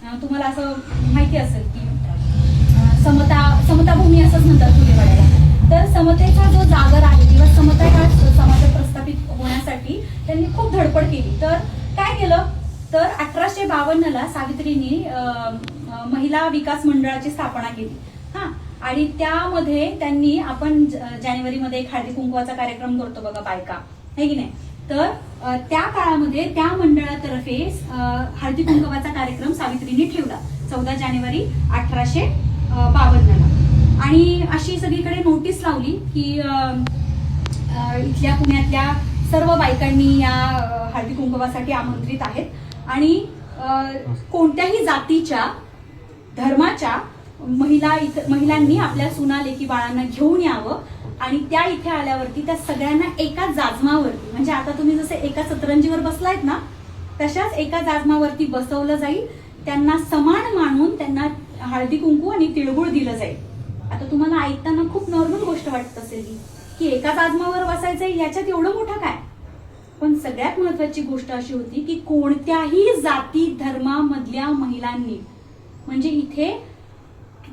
तुम्हाला असं माहिती असेल की समताभूमी असंच म्हणतात फुलेवाड्याला. तर समतेचा जो जागर आहे किंवा समता ह्या समाजात प्रस्थापित होण्यासाठी त्यांनी खूप धडपड केली. तर काय केलं, तर 1852ला सावित्रींनी महिला विकास मंडळाची स्थापना केली. आणि त्यामध्ये त्यांनी आपण जानेवारीमध्ये एक हळदी कुंकवाचा कार्यक्रम करतो बघा बायका, आहे की नाही. तर त्या काळामध्ये त्या मंडळातर्फे हळदी कुंकवाचा कार्यक्रम सावित्रींनी ठेवला 14 जानेवारी 1852ला. आणि अशी सगळीकडे नोटीस लावली की इथल्या पुण्यातल्या सर्व बायकांनी या हळदी कुंकवासाठी आमंत्रित आहेत आणि कोणत्याही जातीच्या धर्माच्या महिलांनी आपल्या सुना लेकी बाळांना घेऊन यावं आणि त्या इथे आल्यावरती त्या सगळ्यांना एका जाजमावरती, म्हणजे आता तुम्ही जसे एका सतरंजीवर बसलायत ना तशाच एका जाजमावरती बसवलं जाईल. त्यांना समान मानून त्यांना हळदी कुंकू आणि तिळगुळ दिलं जाईल. आता तुम्हाला ऐकताना खूप नॉर्मल गोष्ट वाटत असेल की एका जाजमावर बसायचंय, याच्यात एवढं मोठं काय. पण सगळ्यात महत्वाची गोष्ट अशी होती की कोणत्याही जाती धर्मामधल्या महिलांनी, म्हणजे इथे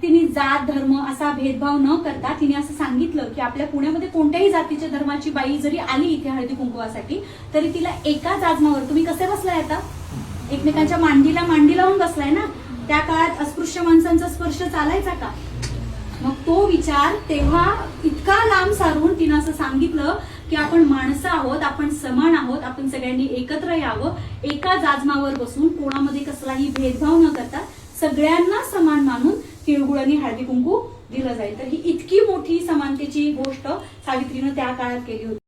तिने जात धर्म असा भेदभाव न करता तिने असं सांगितलं की आपल्या पुण्यामध्ये कोणत्याही जातीच्या धर्माची बाई जरी आली इथे हळदी कुंकवासाठी तरी तिला एका जाजमावर, तुम्ही कसे बसलाय आता एकमेकांच्या मांडीला मांडी लावून बसलाय ना, त्या काळात अस्पृश्य माणसांचा स्पर्श चालायचा का. मग तो विचार तेव्हा इतका लांब सारून तिनं असं सांगितलं की आपण माणसं आहोत, आपण समान आहोत, आपण सगळ्यांनी एकत्र यावं, एका जाजमावर बसून कोणामध्ये कसलाही भेदभाव न करता सगळ्यांना समान मानून तिळगुळ आणि हळदी कुंकू दिलं जाईल. तर ही इतकी मोठी समानतेची गोष्ट सावित्रीनं त्या काळात केली होती.